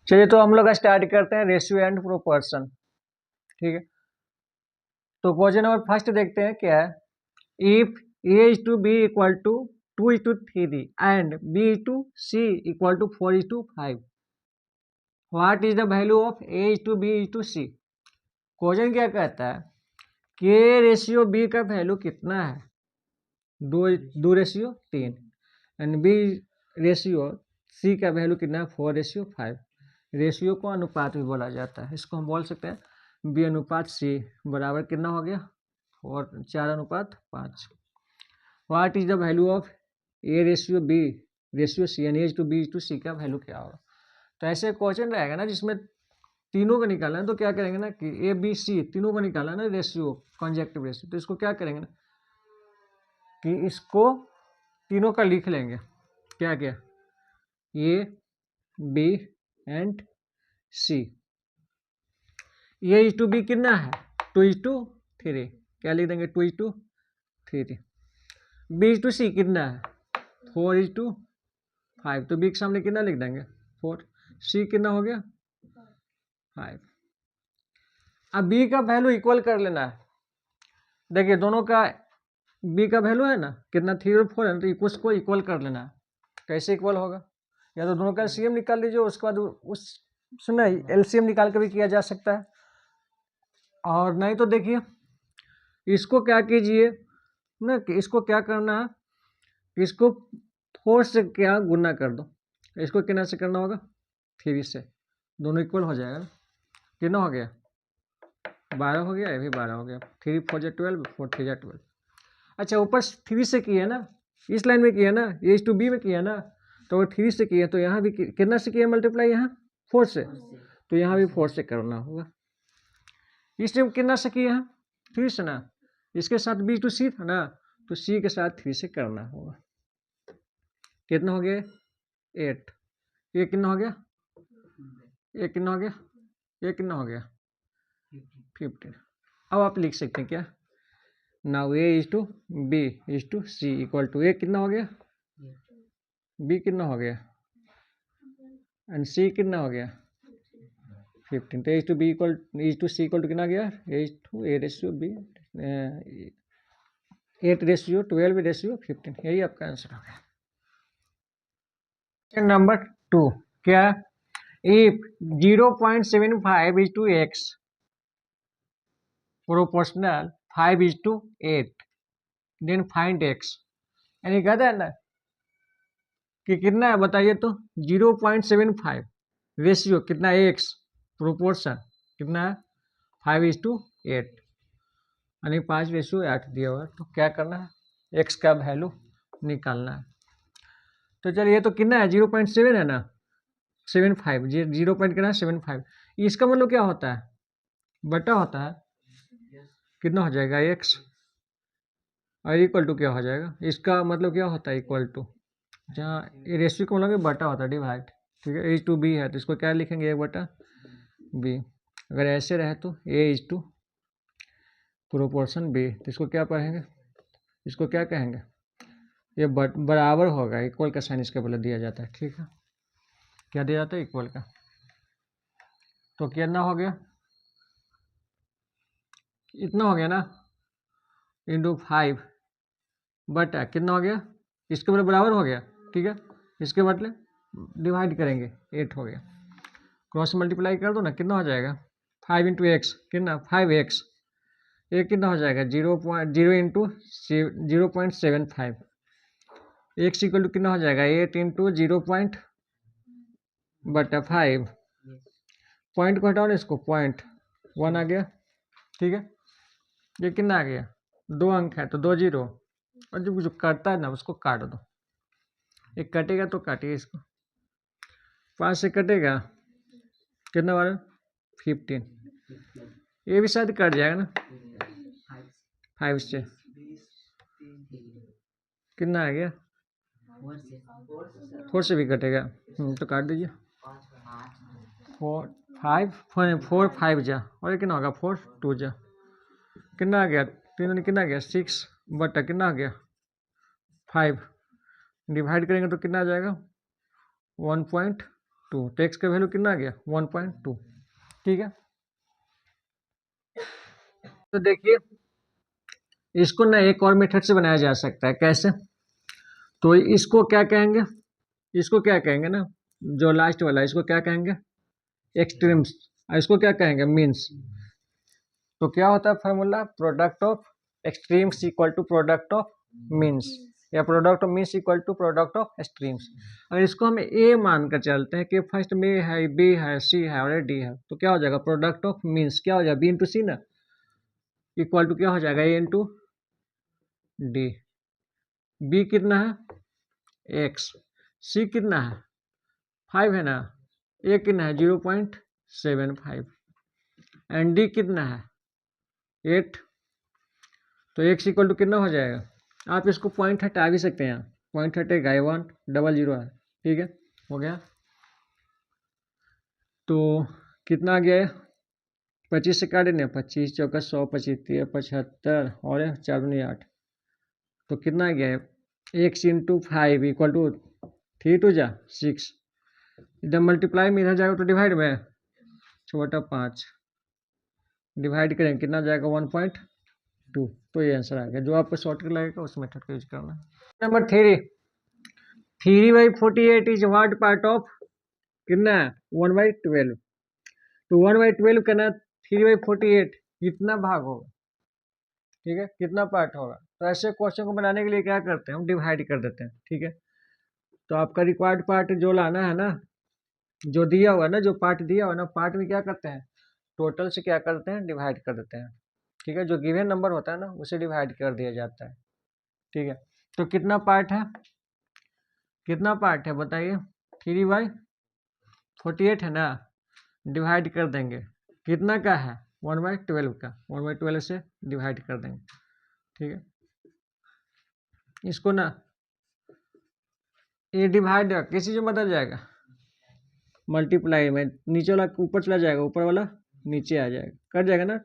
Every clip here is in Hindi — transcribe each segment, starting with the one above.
चलिए तो हम लोग स्टार्ट करते हैं रेशियो एंड प्रोपोर्शन। ठीक है, तो क्वेश्चन नंबर फर्स्ट देखते हैं क्या है। If A is to B equal to 2:3 and B is to C equal to 4:5, what is the value of A is to B is to C. Question क्या कहता है कि ए रेशियो बी का वैल्यू कितना है, 2:3 एंड बी रेशियो सी का वैल्यू कितना है, 4:5। रेशियो को अनुपात भी बोला जाता है, इसको हम बोल सकते हैं बी अनुपात सी बराबर कितना हो गया, 4:5। What is the value of A ratio B ratio C and A to B to C का वैल्यू क्या होगा। तो ऐसे क्वेश्चन रहेगा ना जिसमें तीनों को निकालना है, तो क्या करेंगे ना कि ए बी सी तीनों को निकालना है ना रेशियो, कॉन्जेक्टिव रेशियो। तो इसको क्या करेंगे ना कि इसको तीनों का लिख लेंगे, क्या क्या, A B and C. A is to B कितना है, 2:3, क्या लिख देंगे, 2:3। बी इज टू सी कितना है, 4:5, तो बी के सामने कितना लिख देंगे, 4। सी कितना हो गया, 5। अब बी का वैल्यू इक्वल कर लेना है। देखिए दोनों का बी का वैल्यू है ना कितना, 3 और 4 है ना, तो उसको इक्वल कर लेना है। कैसे इक्वल होगा, या तो दोनों का एलसीएम निकाल लीजिए, उसके बाद उस सुना एलसीएम निकाल कर भी किया जा सकता है, और नहीं तो देखिए इसको क्या कीजिए ना कि इसको क्या करना है, इसको 4 से क्या गुना कर दो, इसको कितना से करना होगा, 3 से, दोनों इक्वल हो जाएगा। कितना हो गया, 12 हो गया, ये भी 12 हो गया। 3 4 12, 4 3 12। अच्छा ऊपर 3 से किया ना, इस लाइन में किया ना, ए टू बी में किया ना, तो अगर 3 से किया तो यहाँ भी कितना से किया मल्टीप्लाई, यहाँ 4 से, तो यहाँ भी 4 से करना होगा। इस टाइम कितना से किया है, 3 से ना, इसके साथ बी टू सी था ना, तो सी के साथ 3 से करना होगा। कितना हो गया, 8। ये कितना हो गया, ये कितना हो गया, ये कितना हो गया, 15। अब आप लिख सकते हैं क्या, now A is to B is to C equal to, A कितना हो गया, बी कितना हो गया, एंड सी कितना हो गया, 15। तो as to B equal as to C equal to कितना गया, as to A ratio B 8:12:15, यही आपका आंसर हो गया। नंबर 2 क्या, if 0.75 is to x proportional 5 is to 8, then find x. यानी कहता है ना कि कितना है बताइए तो, 0.75 रेशियो कितना है, एक्स प्रोपोर्शन कितना है, 5:8, यानी 5:8 दिया हुआ है। तो क्या करना है, एक्स का वैल्यू निकालना है। तो चलिए ये तो कितना है, 0.7 है ना, 75, 0 पॉइंट कितना है, 75। इसका मतलब क्या होता है, बटा होता है, कितना हो जाएगा एक्स, और इक्वल टू क्या हो जाएगा, इसका मतलब क्या होता है, इक्वल टू, जहाँ रेशियो का मतलब बटा होता है, डिवाइड। ठीक है, एज टू बी है तो इसको क्या लिखेंगे, ए बटा बी। अगर ऐसे रहे तो ए इज टू प्रोपोर्शन बी, तो इसको क्या पढ़ेंगे, इसको क्या कहेंगे, ये बराबर होगा, इक्वल का साइन इसके पहले दिया जाता है। ठीक है, क्या दिया जाता है, इक्वल का। तो कितना हो गया, इतना हो गया ना, इंटू 5 बटा कितना हो गया, इसके बदले बराबर हो गया। ठीक है, इसके बदले डिवाइड करेंगे, 8 हो गया, क्रॉस मल्टीप्लाई कर दो ना, कितना हो जाएगा, 5 इंटू एक्स कितना, 5x, ये कितना हो जाएगा, 0.0 इंटू 0.75, एक्स इक्वल टू कितना हो जाएगा, 8 इंटू 0.5, पॉइंट को हटाओ ना, इसको 0.1 आ गया। ठीक है, ये कितना आ गया, 2 अंक है तो 2 0, और जो कटता है ना उसको काट दो, ये कटेगा तो काटिए इसको, 5 से कटेगा कितना बार, 15, ये भी शायद कट जाएगा ना, 5 से कितना आ गया, 4 से भी कटेगा, तो काट दीजिए, 4 5 जा, और ये कितना होगा, 4 2 जा, कितना आ गया, 3 कितना आ गया, 6 बटा कितना आ गया, 5, डिवाइड करेंगे तो कितना आ जाएगा, 1.5, 2, तो x का वैल्यू कितना आ गया 1.2। ठीक है, तो देखिए इसको ना एक और मेथड से बनाया जा सकता है। कैसे? तो इसको क्या कहेंगे, इसको क्या कहेंगे ना, जो लास्ट वाला इसको क्या कहेंगे एक्सट्रीम्स, इसको क्या कहेंगे मीन्स। तो क्या होता है formula, product of extremes equal to product of means, या product of means equal to product of extremes. अगर इसको हम ए मान कर चलते हैं कि फर्स्ट में है, बी है, सी है और डी है, तो क्या हो जाएगा प्रोडक्ट ऑफ मीन्स क्या हो जाएगा बी इंटू सी ना, इक्वल टू क्या हो जाएगा ए इंटू डी। बी कितना है एक्स, सी कितना है 5 है ना, ए कितना है 0.75 एंड डी कितना है 8। तो एक्स इक्वल टू कितना हो जाएगा, आप इसको पॉइंट हटा भी सकते हैं, पॉइंट हटेगा 100 है। ठीक है, हो गया। तो कितना आ गया है 25 से काटे ना, 25 चौका 100, 25 75 और 4 दूनी 8, तो कितना आ गया है x into 5 equal to 3 to जा 6, इधर मल्टीप्लाई में इधर जाएगा तो डिवाइड में छोटा 5 डिवाइड करेंगे कितना जाएगा 1.2। तो ये आंसर आ गया, जो आपको शॉर्टकट लगेगा उस मेथड का यूज करना। Number 3/48 is what part of कितना है 1/12। तो 1/12 करना 3/48 कितना भाग होगा, ठीक है कितना पार्ट होगा। तो ऐसे क्वेश्चन को बनाने के लिए क्या करते हैं हम डिवाइड कर देते हैं। ठीक है, तो आपका रिक्वायर्ड पार्ट जो लाना है ना, जो दिया हुआ है ना, जो पार्ट दिया हुआ है ना, पार्ट में क्या करते हैं टोटल से क्या करते हैं डिवाइड कर देते हैं। ठीक है, जो गिवन नंबर होता है ना उसे डिवाइड कर दिया जाता है। ठीक है, तो कितना पार्ट है, कितना पार्ट है बताइए 3/48 है ना, डिवाइड कर देंगे कितना का है 1/12 का, 1/12 से डिवाइड कर देंगे। ठीक है, इसको ना ये डिवाइड किसी से बदल जाएगा मल्टीप्लाई में, नीचे वाला ऊपर चला जाएगा, ऊपर वाला नीचे आ जाएगा, कट जाएगा ना,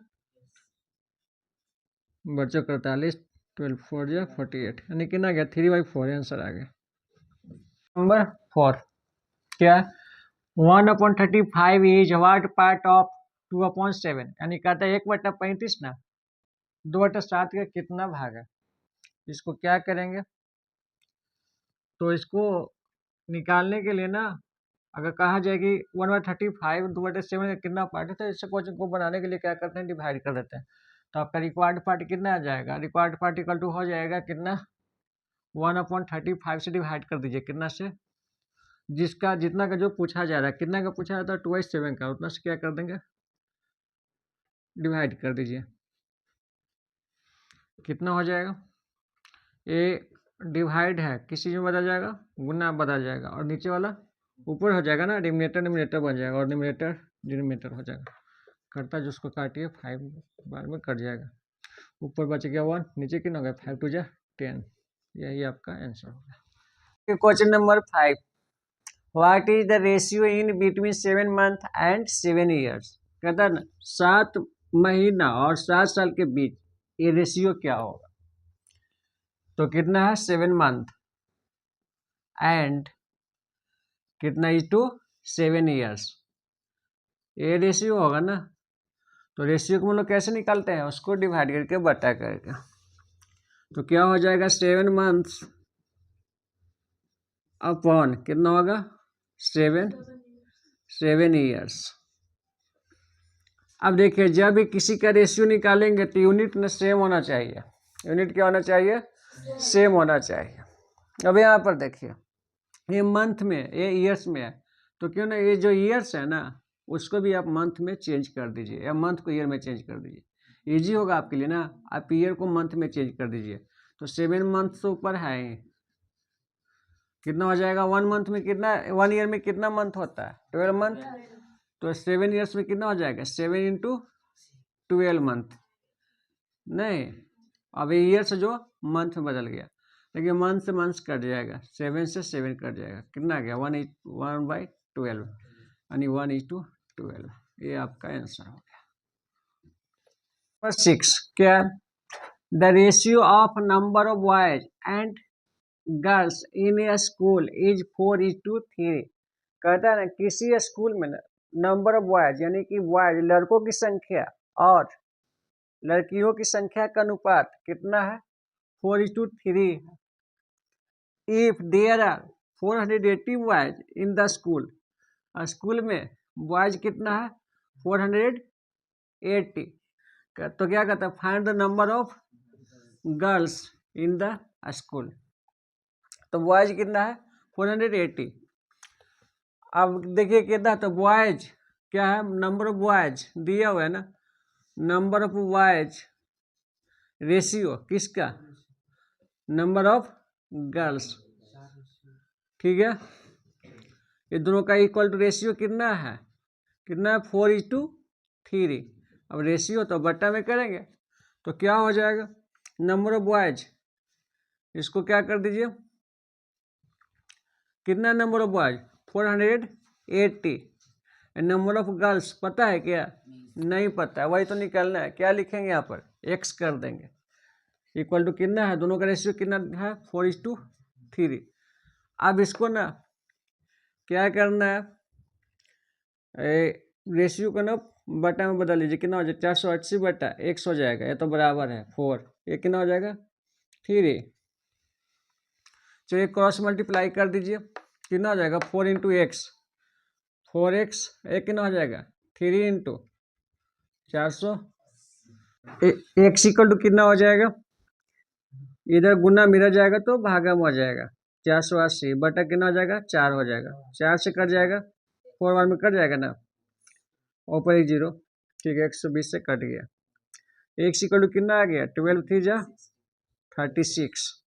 बच्चों 48 12 4 या 48 यानी कितना गया 3/4 आंसर आ गया। नंबर 4 क्या 1/35 इज व्हाट पार्ट ऑफ 2/7, यानी कहता है 1/35 ना 2/7 का कितना भाग है। इसको क्या करेंगे, तो इसको निकालने के लिए ना अगर कहा जाए कि 1/35 2/7 का कितना पार्ट है, तो इस क्वेश्चन को बनाने के लिए क्या करते हैं डिवाइड कर देते हैं। तो आपका रिक्वायर्ड पार्ट कितना आ जाएगा, रिक्वायर्ड पार्ट इक्वल टू हो जाएगा कितना 1/35 से डिवाइड कर दीजिए कितना से, जिसका जितना का जो पूछा जा रहा है, कितना का पूछा जाता है 2/7 का, उतना से क्या कर देंगे डिवाइड कर दीजिए, कितना हो जाएगा ए डिवाइड है किस चीज़ में बदल जाएगा गुना बदल जाएगा, और नीचे वाला ऊपर हो जाएगा ना, डिनोमिनेटर न्यूमरेटर बन जाएगा और न्यूमरेटर डिनोमिनेटर हो जाएगा, करता जिसको काटिए 5 बार में कट जाएगा, ऊपर बच गया 1, नीचे कितना हो गया 5 2 जा 10, यही आपका आंसर होगा। Question number 5 what is the ratio in between 7 month and 7 years, कहता है ना 7 महीना और 7 साल के बीच ये रेशियो क्या होगा। तो कितना है 7 मंथ एंड कितना इज टू 7 ईयर्स, ये रेशियो होगा ना। तो रेशियो को हम लोग कैसे निकालते हैं, उसको डिवाइड करके बटा करके, तो क्या हो जाएगा 7 मंथ्स अपॉन कितना होगा 7 ईयर्स। अब देखिए जब भी किसी का रेशियो निकालेंगे तो यूनिट ना सेम होना चाहिए, यूनिट क्या होना चाहिए सेम होना चाहिए। अब यहाँ पर देखिए ये मंथ में ये ईयर्स में है, तो क्यों ना ये जो ईयर्स है ना उसको भी आप मंथ में चेंज कर दीजिए, या मंथ को ईयर में चेंज कर दीजिए, इजी होगा आपके लिए ना। आप ईयर को मंथ में चेंज कर दीजिए, तो 7 मंथ से ऊपर है कितना हो जाएगा 1 मंथ में कितना, 1 ईयर में कितना मंथ होता है 12 मंथ, तो 7 ईयर्स में कितना हो जाएगा 7 इंटू 12 मंथ, नहीं अब ईयर से जो मंथ में बदल गया, लेकिन मंथ से मंथ कट जाएगा, 7 से 7 कट जाएगा, कितना आ गया 1/12 यानी 1:12, ये आपका आंसर हो गया। नंबर 6 क्या the ratio of number of boys and girls in A school is 4:3, कहता है ना किसी स्कूल में ना नंबर ऑफ बॉयज यानी कि बॉयज लड़कों की संख्या और लड़कियों की संख्या का अनुपात कितना है 4:3। If there are 480 boys in the school, school में बॉयज कितना है 480। तो क्या कहता है find the number of girls in the school. तो बॉयज कितना है 480। अब देखिए कितना, तो बॉयज क्या है नंबर ऑफ बॉयज दिया हुआ है ना, नंबर ऑफ बॉयज रेशियो किसका नंबर ऑफ गर्ल्स, ठीक है। ये दोनों का इक्वल टू रेशियो कितना है 4:3। अब रेशियो तो बट्टा में करेंगे तो क्या हो जाएगा नंबर ऑफ बॉयज, इसको क्या कर दीजिए कितना number of boys 480। Number of girls पता है क्या नहीं पता है, वही तो निकालना है। क्या लिखेंगे यहाँ पर x कर देंगे इक्वल टू कितना है, दोनों का रेशियो कितना है 4:3। अब इसको ना क्या करना है रेशियो को ना बटा में बदल लीजिए, कितना हो जाएगा 480 बटा x हो जाएगा, ये तो बराबर है 4, ये कितना हो जाएगा 3। चलिए क्रॉस मल्टीप्लाई कर दीजिए, कितना हो जाएगा 4 इंटू एक्स 4x, ये कितना हो जाएगा 3 इंटू 400, x इक्वल टू कितना हो जाएगा, इधर गुना मिला जाएगा तो भागा में हो जाएगा 480 बटा कितना हो जाएगा 4 हो जाएगा, 4 से कट जाएगा 4 बार में कट जाएगा ना, ऊपर 0, ठीक है 120 से कट गया। x इक्वल टू कितना आ गया 12 3 जा 36,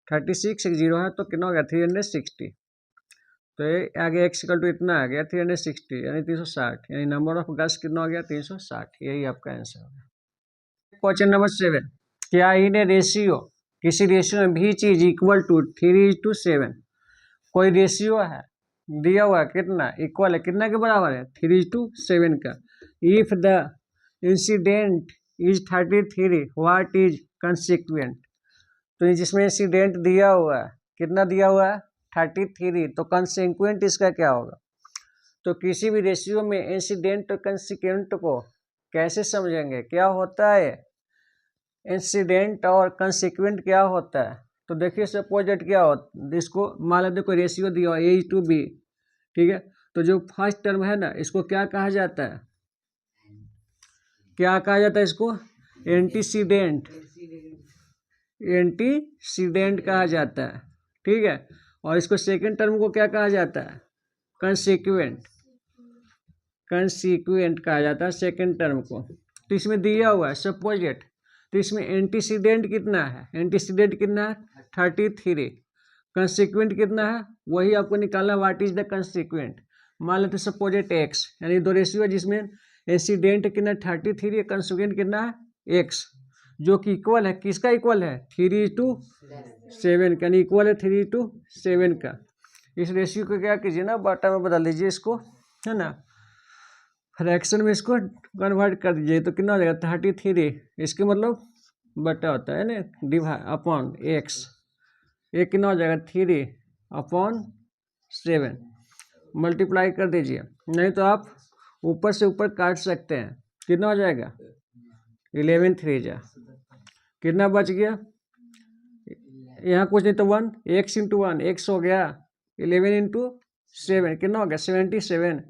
36 एक 0 है तो कितना हो गया 360। तो ये आगे x इक्वल टू इतना आ गया 360 यानी 360, यानी नंबर ऑफ गर्ल्स कितना हो गया 360। यही आपका आंसर हो गया। क्वेश्चन नंबर 7, क्या इन ए रेशियो किसी रेशियो में भी चीज इक्वल टू 3:7, कोई रेशियो है दिया हुआ कितना इक्वल है कितना के बराबर है 3:7 का। If the incident is 33 what is consequent, तो जिसमें इंसिडेंट दिया हुआ है कितना दिया हुआ है 33, तो कंसिक्वेंट इसका क्या होगा। तो किसी भी रेशियो में इंसिडेंट और कंसिक्वेंट को कैसे समझेंगे, क्या होता है इंसिडेंट और कंसिक्वेंट क्या होता है। तो देखिए सपोजिट क्या होता, इसको मान लेते कोई रेशियो दिया हुआ A:B, ठीक है। तो जो फर्स्ट टर्म है ना इसको क्या कहा जाता है, क्या कहा जाता है इसको एंटीसीडेंट, एंटीसीडेंट कहा जाता है, ठीक है। और इसको सेकंड टर्म को क्या कहा जाता है कंसिक्वेंट, कंसिक्वेंट कहा जाता है सेकंड टर्म को। तो इसमें दिया हुआ है सपोजिट, तो इसमें एंटीसीडेंट कितना है, एंटीसीडेंट कितना है 33, कंसिक्वेंट कितना है वही आपको निकालना, व्हाट इज द कंसिक्वेंट। मान लेते सपोजिट x, यानी दो रेशियो जिसमें एंटीसीडेंट कितना 33 कंसिक्वेंट कितना है x, जो कि इक्वल है किसका इक्वल है 3:7 का, यानी इक्वल है 3:7 का। इस रेशियो को क्या कीजिए ना बटा में बदल दीजिए इसको, है ना, फ्रैक्शन में इसको कन्वर्ट कर दीजिए तो कितना हो जाएगा 33, इसके मतलब बटा होता है ना डिवाइड अपॉन x, ये कितना हो जाएगा 3/7 मल्टीप्लाई कर दीजिए, नहीं तो आप ऊपर से ऊपर काट सकते हैं, कितना हो जाएगा 11 3 जा, कितना बच गया यहाँ कुछ नहीं तो 1, x इंटू 1 x हो गया, 11 इंटू 7 कितना हो गया 77,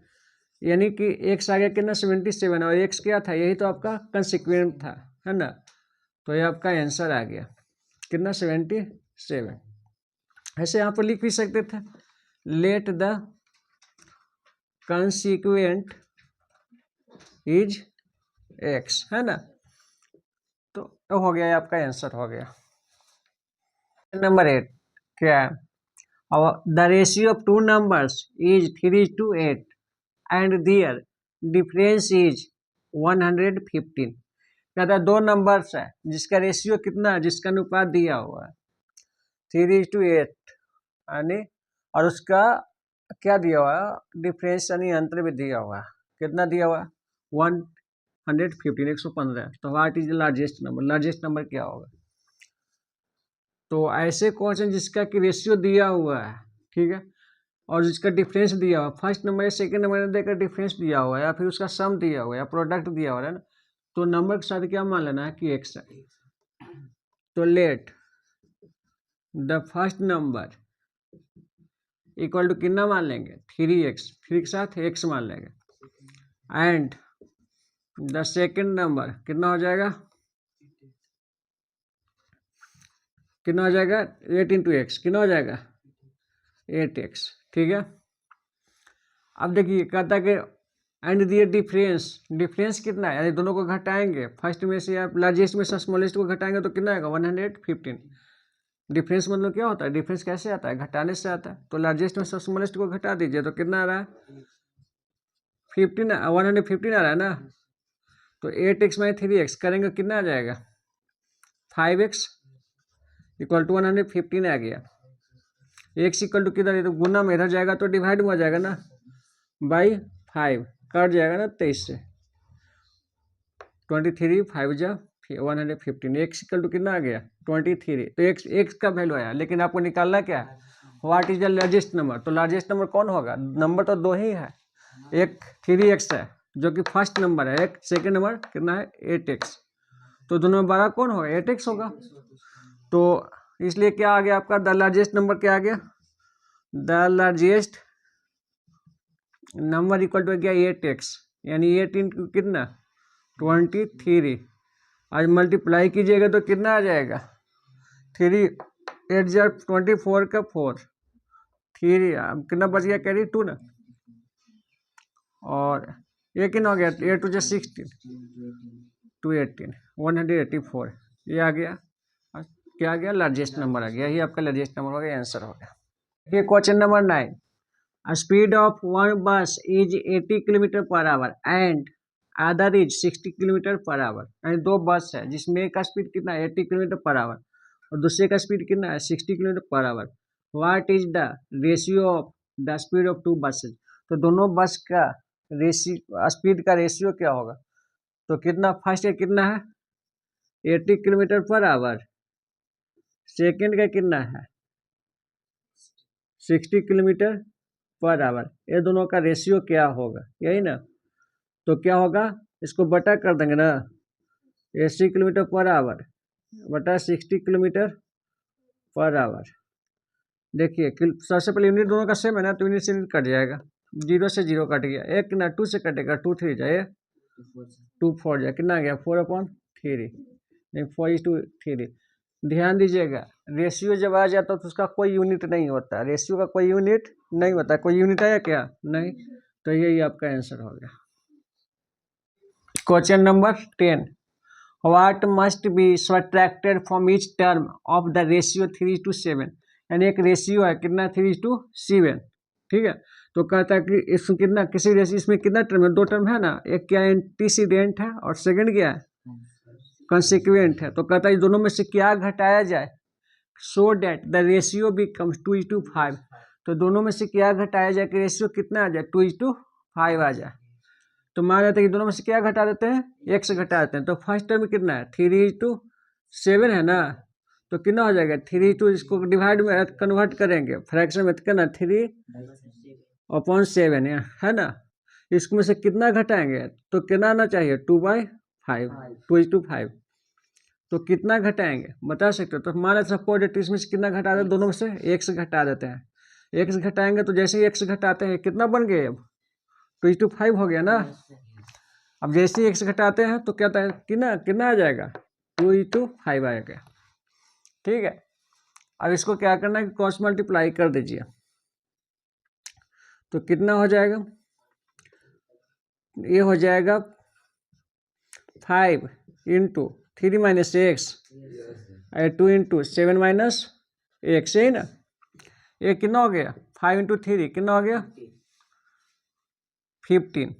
यानी कि x आ गया कितना 77 और x क्या था यही तो आपका कंसिक्वेंट था, है ना। तो ये आपका आंसर आ गया कितना 77। ऐसे यहाँ पर लिख भी सकते थे let the consequent is x, है ना। तो हो गया आपका आंसर हो गया। नंबर 8 क्या है, the ratio of two numbers is 3:8 and their difference is 115। कहता है दो नंबर्स है जिसका रेशियो कितना है, जिसका अनुपात दिया हुआ है 3:8 यानी, और उसका क्या दिया हुआ है डिफरेंस यानी अंतर भी दिया हुआ है, कितना दिया हुआ है 115 115। तो what is the largest number, largest number क्या होगा। तो ऐसे क्वेश्चन जिसका कि रेशियो दिया हुआ है, ठीक है, और इसका डिफरेंस दिया हुआ, फर्स्ट नंबर या सेकंड नंबर ने देकर डिफरेंस दिया हुआ है या फिर उसका सम दिया हुआ है या प्रोडक्ट दिया हुआ है ना, तो नंबर के साथ क्या मान लेना है कि एक्स है। तो let the first number equal to कितना मान लेंगे 3x, 3 के साथ x मान लेंगे, एंड द सेकंड नंबर कितना हो जाएगा, कितना हो जाएगा 8 इंटू एक्स, कितना हो जाएगा 8x। ठीक है, अब देखिए कहता है कि एंड दिए डिफरेंस, डिफरेंस कितना है, यानी दोनों को घटाएंगे, फर्स्ट में से आप लार्जेस्ट में से स्मॉलेस्ट को घटाएंगे तो कितना आएगा 115। डिफरेंस मतलब क्या होता है, डिफरेंस कैसे आता है, घटाने से आता है। तो लार्जेस्ट में से स्मॉलेस्ट को घटा दीजिए तो कितना आ रहा है 15, 115 आ रहा है ना। तो 8x माइनस 3x करेंगे कितना आ जाएगा 5x इक्वल टू 115 आ गया। x इक्वल टू किधर है, तो गुना में इधर जाएगा तो डिवाइड में हो जाएगा ना बाई 5, कट जाएगा ना 23 से, 23 5 जा 115, x इक्वल टू कितना आ गया 23। तो x का वैल्यू आया, लेकिन आपको निकालना क्या है, what is the largest number. तो लार्जेस्ट नंबर कौन होगा, नंबर तो दो ही है, एक 3x है जो कि फर्स्ट नंबर है, एक सेकंड नंबर कितना है 8x, तो दोनों में बड़ा कौन होगा 8x होगा। तो इसलिए क्या आ गया आपका, द लार्जेस्ट नंबर क्या आ गया, the largest number equal to गया 8x, यानी 8 इंटू कितना 23, आज मल्टीप्लाई कीजिएगा तो कितना आ जाएगा 3 8 जा 24 का 4, 3 कितना बच गया कैरी 2 ना, और ये कितना हो गया 8 टू 16 218 184, ये आ गया, क्या आ गया लार्जेस्ट नंबर आ गया, ये आपका लार्जेस्ट नंबर हो गया, आंसर हो गया। ये question number 9, speed of one bus is 80 kilometre per hour and other is 60 kilometre per hour, यानी दो बस है जिसमें एक का स्पीड कितना है 80 किलोमीटर पर आवर और दूसरे का स्पीड कितना है 60 kilometre per hour. What is the ratio of the speed of two buses, तो दोनों बस का स्पीड का रेशियो क्या होगा, तो कितना फर्स्ट का कितना है 80 किलोमीटर पर आवर, सेकेंड का कितना है 60 किलोमीटर पर आवर, ये दोनों का रेशियो क्या होगा, यही ना। तो क्या होगा, इसको बटा कर देंगे ना, 80 किलोमीटर पर आवर बटा 60 किलोमीटर पर आवर। देखिए सबसे पहले यूनिट दोनों का सेम है ना, तो यूनिट से यूनिट कट जाएगा, 0 से 0 कट गया, एक ना 2 से कटेगा 2 3 जाए 2 4 जाए, कितना आ गया 4/3, नहीं 4:3। ध्यान दीजिएगा रेशियो जब आ जाता है तो उसका कोई यूनिट नहीं होता, रेशियो का कोई यूनिट नहीं होता, कोई यूनिट आया क्या नहीं, तो यही आपका आंसर हो गया। Question number 10, what must be subtracted from each term of the ratio 3:7, यानी एक रेशियो है कितना 3:7, ठीक है। तो कहता है कि इसमें कितना किसी रेशियो इसमें कितना टर्म है, दो टर्म है ना, एक क्या एंटीसीडेंट है और सेकंड क्या है कंसिक्वेंट है। तो कहता है दोनों में से क्या घटाया जाए, so that the ratio becomes 2:5, तो दोनों में से क्या घटाया जाए कि रेशियो कितना आ जाए 2:5 आ जाए। तो मान लेते हैं कि दोनों में से क्या घटा देते हैं, x घटा देते हैं। तो फर्स्ट टर्म में कितना है 3:7 है ना, तो कितना हो जाएगा 3:2, इसको डिवाइड में कन्वर्ट करेंगे फ्रैक्शन में, कितना 3/7 है ना, इसको में से कितना घटाएंगे तो कितना आना चाहिए 2/5, 2:5, तो कितना घटाएंगे बता सकते हो। तो मान लेते सपोज इसमें से कितना घटा देते, दोनों में से x घटा देते हैं, x घटाएंगे तो जैसे ही x घटाते हैं कितना बन गए अब 2:5 हो गया ना। अब जैसे ही x घटाते हैं तो क्या कितना कितना आ जाएगा 2:5 आएगा, ठीक है। अब इसको क्या करना है कि क्रॉस मल्टीप्लाई कर दीजिए, तो कितना हो जाएगा, ये हो जाएगा 5 into 3 minus x 2 into 7 minus x, है ना। ये कितना हो गया 5 इंटू 3 कितना हो गया 15,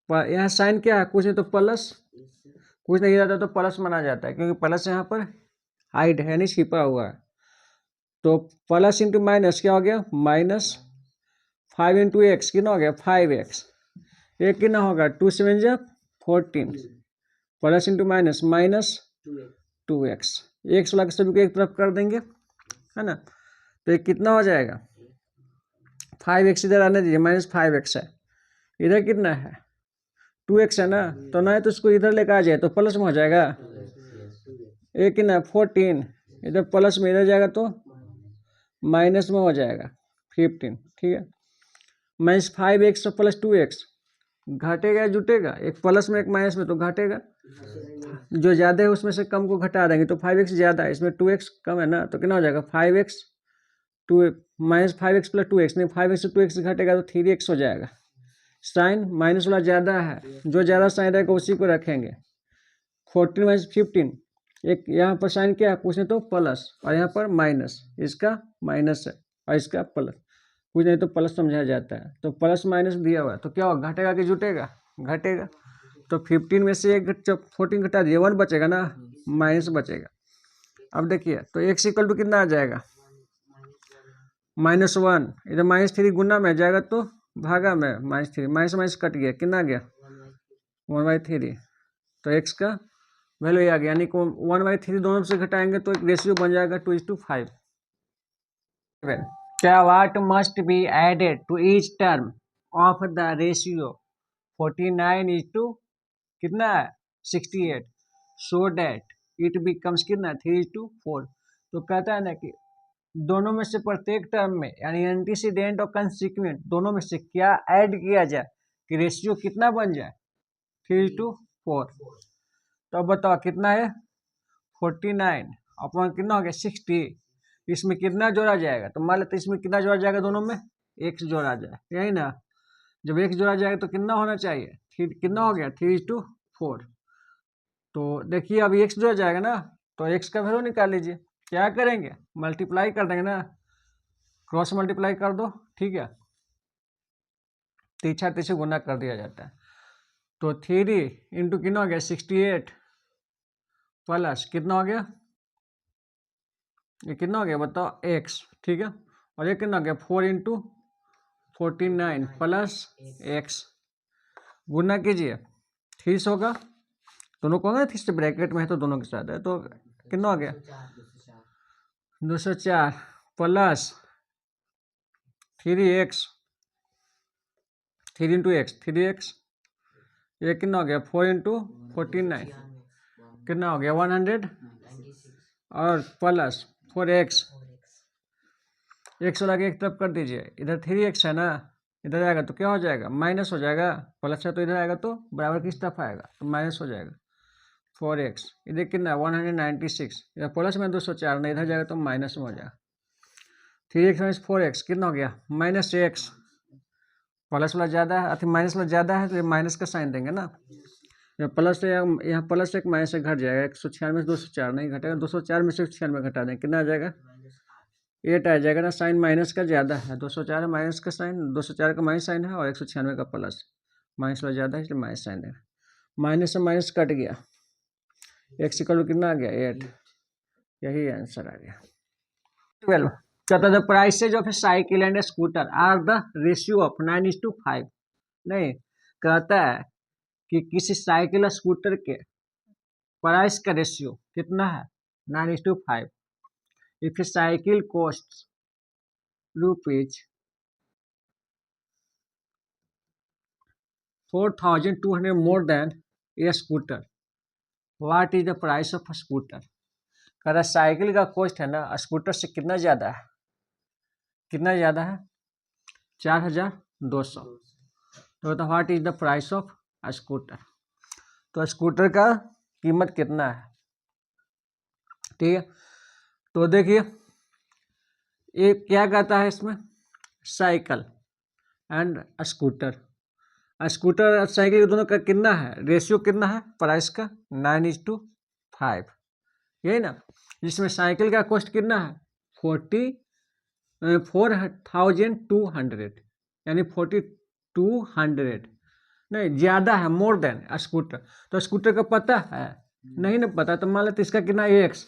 पर यहाँ साइन क्या है कुछ नहीं तो प्लस, कुछ नहीं रहता तो प्लस माना जाता है क्योंकि प्लस यहाँ पर हाइड है नहीं छिपा हुआ है। तो प्लस इंटू माइनस क्या हो गया माइनस 5 इंटू एक्स कितना हो गया 5x, ये कितना होगा 2 7 जा 14, plus into minus minus 2x, x वाला सभी को एक तरफ कर देंगे है ना। तो ये कितना हो जाएगा 5x इधर आने दीजिए, -5x है, इधर कितना है 2x है ना, तो ना तो इसको इधर लेकर आ जाए तो प्लस में हो जाएगा, एक कितना 14, इधर प्लस में इधर जाएगा तो माइनस में हो जाएगा 15, ठीक है। -5x प्लस 2x घटेगा या जुटेगा, एक प्लस में एक माइनस में तो घटेगा, जो ज़्यादा है उसमें से कम को घटा देंगे तो 5x ज़्यादा है, इसमें 2x कम है ना, तो कितना हो जाएगा 5x -5x प्लस 2x, नहीं 5x से 2x घटेगा तो 3x हो जाएगा। साइन माइनस वाला ज़्यादा है, जो ज़्यादा साइन रहेगा उसी को रखेंगे। 14 - 15, एक यहाँ पर साइन क्या है पूछने तो प्लस, और यहाँ पर माइनस, इसका माइनस है और इसका प्लस, कुछ नहीं तो प्लस समझाया जाता है, तो प्लस माइनस दिया हुआ है तो क्या होगा, घटेगा कि जुटेगा, घटेगा। तो 15 में से एक 14 घटा दिए 1 बचेगा ना, माइनस बचेगा। अब देखिए तो x इक्वल टू कितना आ जाएगा -1, इधर -3 गुना में जाएगा तो भागा में -3, माइनस कट गया, कितना आ गया 1/3, तो x का वैल्यू आ गया, यानी कि 1/3 दोनों से घटाएंगे तो एक रेशियो बन जाएगा 2:5। क्या what must be added to each term of the ratio 49 कितना है 68, सो डैट इट बिकम्स कितना 3:4। तो कहता है ना कि दोनों में से प्रत्येक टर्म में, यानी एंटीसीडेंट और कंसिक्वेंट दोनों में से क्या ऐड किया जाए कि रेशियो कितना बन जाए 3:4। तो अब बताओ कितना है 49 अपॉन कितना हो गया 60, इसमें कितना जोड़ा जाएगा, तो मान लेते इसमें कितना जोड़ा जाएगा, दोनों में x जोड़ा जाए, यही ना, जब x जोड़ा जाएगा तो कितना होना चाहिए, कितना हो गया 3:4। तो देखिए अभी x जोड़ा जाएगा ना, तो x का वैल्यू निकाल लीजिए, क्या करेंगे मल्टीप्लाई कर देंगे ना, क्रॉस मल्टीप्लाई कर दो, ठीक है, तीछा तीछे गुना कर दिया जाता है। तो 3 इंटू कितना हो गया 68 प्लस कितना हो गया, ये कितना हो गया बताओ x, ठीक है, और ये कितना हो गया 4 इंटू 49 प्लस x, गुना कीजिए 30 होगा, दोनों को ना 30 ब्रैकेट में है तो दोनों के साथ है, तो कितना हो गया 204 plus 3x, 3 into x 3x, ये कितना हो गया 4 इंटू 49 कितना हो गया 100, और प्लस 4x, x वाला के एक तरफ कर दीजिए, इधर 3x है ना, इधर आएगा तो क्या हो जाएगा माइनस हो जाएगा, प्लस है तो इधर आएगा तो बराबर किस तरफ आएगा तो माइनस हो जाएगा 4x, इधर कितना 196, इधर प्लस में 204 नहीं, इधर जाएगा तो माइनस में हो जाएगा, 3x माइनस 4x कितना हो गया -x, प्लस वाला ज़्यादा है अथी माइनस वाला ज़्यादा है तो ये माइनस का साइन देंगे ना, प्लस यहाँ प्लस एक माइनस से घट जाएगा, 196 से 204 नहीं घटेगा, 204 में से 96 घटा देंगे कितना आ जाएगा 8 आ जाएगा ना, साइन माइनस का ज़्यादा है, 204 माइनस का साइन, 204 का माइनस साइन है और 196 का प्लस, माइनस वाला ज़्यादा है इसलिए माइनस साइन देगा, माइनस से माइनस कट गया, x इक्वल कितना आ गया 8, यही आंसर आ गया। 12 कहता है the prices of a cycle and a scooter are the ratio of 9:5, नहीं कहता है कि किसी साइकिल और स्कूटर के प्राइस का रेशियो कितना है 9:5। If A cycle cost ₹4,200 more than A scooter, what is the price of a scooter. कह रहा साइकिल का कॉस्ट है ना स्कूटर से कितना ज़्यादा है, कितना ज़्यादा है 4,200, तो बता what is the price of a scooter, तो स्कूटर का कीमत कितना है, ठीक है। तो देखिए ये क्या कहता है इसमें साइकिल एंड स्कूटर, स्कूटर और साइकिल दोनों का कितना है रेशियो, कितना है प्राइस का 9:5, यही ना, जिसमें साइकिल का कॉस्ट कितना है 4,200, यानी 4,200 नहीं ज़्यादा है मोर देन स्कूटर, तो स्कूटर का पता है नहीं ना पता, तो मान लेते इसका कितना x,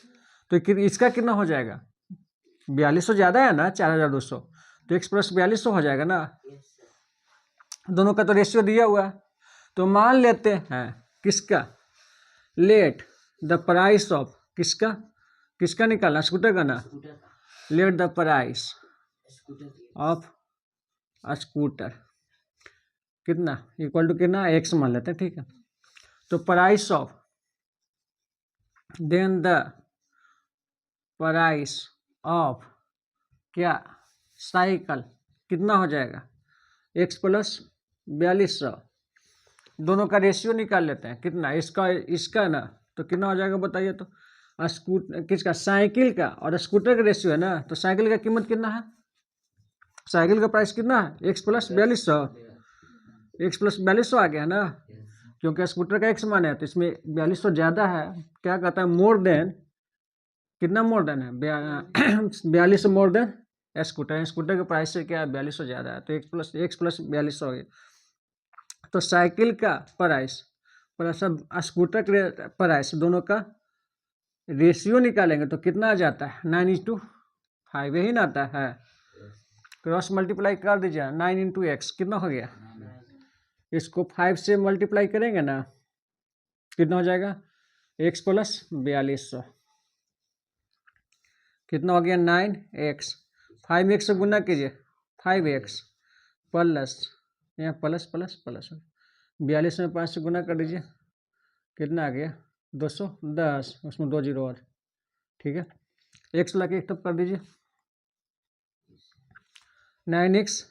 तो इसका कितना हो जाएगा 4200 ज़्यादा है ना 4,200, तो x + 4200 हो जाएगा ना, दोनों का तो रेशियो दिया हुआ है, तो मान लेते हैं किसका लेट द प्राइस ऑफ, किसका किसका निकालना स्कूटर का ना, let the price of scooter कितना इक्वल टू कितना एक्स मान लेते हैं, ठीक है। तो price of then the price of क्या साइकिल कितना हो जाएगा एक्स प्लस 4200। दोनों का रेशियो निकाल लेते हैं कितना इसका ना, तो कितना हो जाएगा बताइए। तो किसका साइकिल का और स्कूटर का रेशियो है ना, तो साइकिल का कीमत कितना है, साइकिल का प्राइस कितना है एक्स प्लस 4200, एक्स प्लस 4200 आ गया है ना, क्योंकि स्कूटर का एक्स मान है तो इसमें 4200 ज़्यादा है। क्या कहता है मोर देन, कितना मोर देन है 4200 मोर देन स्कूटर के प्राइस से क्या है 4200 ज़्यादा है, तो एक्स प्लस 4200 हो गया। तो साइकिल का प्राइस प्लस स्कूटर के प्राइस दोनों का रेशियो निकालेंगे तो कितना आ जाता है 9:5 यही ना आता है। क्रॉस मल्टीप्लाई कर दीजिए 9 × x कितना हो गया, इसको 5 से मल्टीप्लाई करेंगे ना कितना हो जाएगा x प्लस 4200 कितना हो गया 9x, 5x से गुना कीजिए 5x प्लस यहाँ प्लस प्लस प्लस 42 में 5 से गुना कर दीजिए कितना आ गया 210, उसमें 2 जीरो और, ठीक है। x ला के एक तब कर दीजिए 9x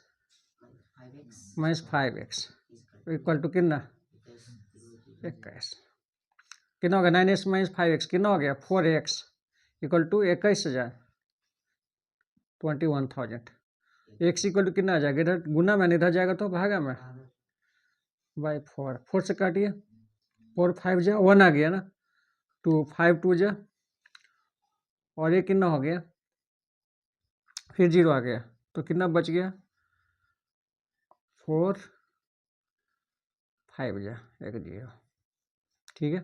minus 5x equal to कितना 21, कितना हो गया 9x माइनस 5x कितना हो गया 4x equal to 21,000 21,000। x equal to कितना आ जाएगा, इधर गुना में इधर जाएगा तो भागा में बाई 4 से काटिए 4 5 जा 1 आ गया ना, 2 5 2 जा और ये कितना हो गया फिर 0 आ गया, तो कितना बच गया 4 5 जा 1 0, ठीक है।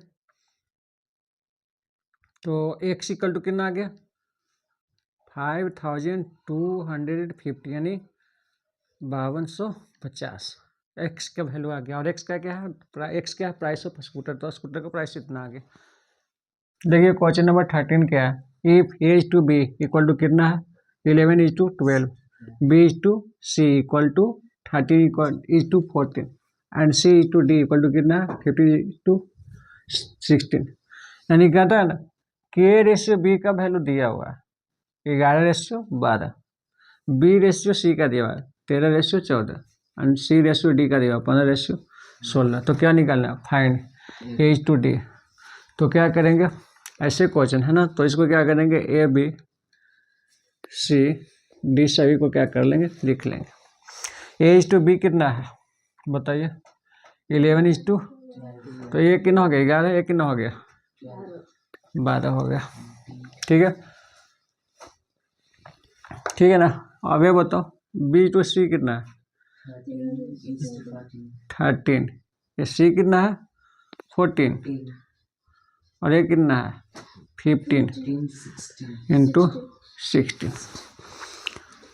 तो x इक्वल टू कितना आ गया 5250 यानी 5250 x का वैल्यू आ गया। और x का क्या है x क्या है प्राइस ऑफ स्कूटर, तो स्कूटर का प्राइस इतना आ गया। देखिए क्वेश्चन नंबर 13 क्या है, इफ a is to b equal to कितना है 11 is to 12, b is to c equal to 13 is to 14 and c is to d equal to कितना है 15 is to 16। यानी कहता है ना k रेशियो b का वैल्यू दिया हुआ है 11:12, b रेशियो c का दिया हुआ है 13:14 एंड c रेशियो d का दिया हुआ 15:16। तो क्या निकालना है find a is to d। तो क्या करेंगे ऐसे क्वेश्चन है ना, तो इसको क्या करेंगे a b c d सभी को क्या कर लेंगे लिख लेंगे। a is to b कितना है बताइए 11 is to, तो ये कितना हो गया 11, ये कितना हो गया 12 हो गया, ठीक है, ठीक है ना। अब ये बताओ b to c कितना है 13, ये c कितना है 14 और ये कितना है 15 इंटू 16।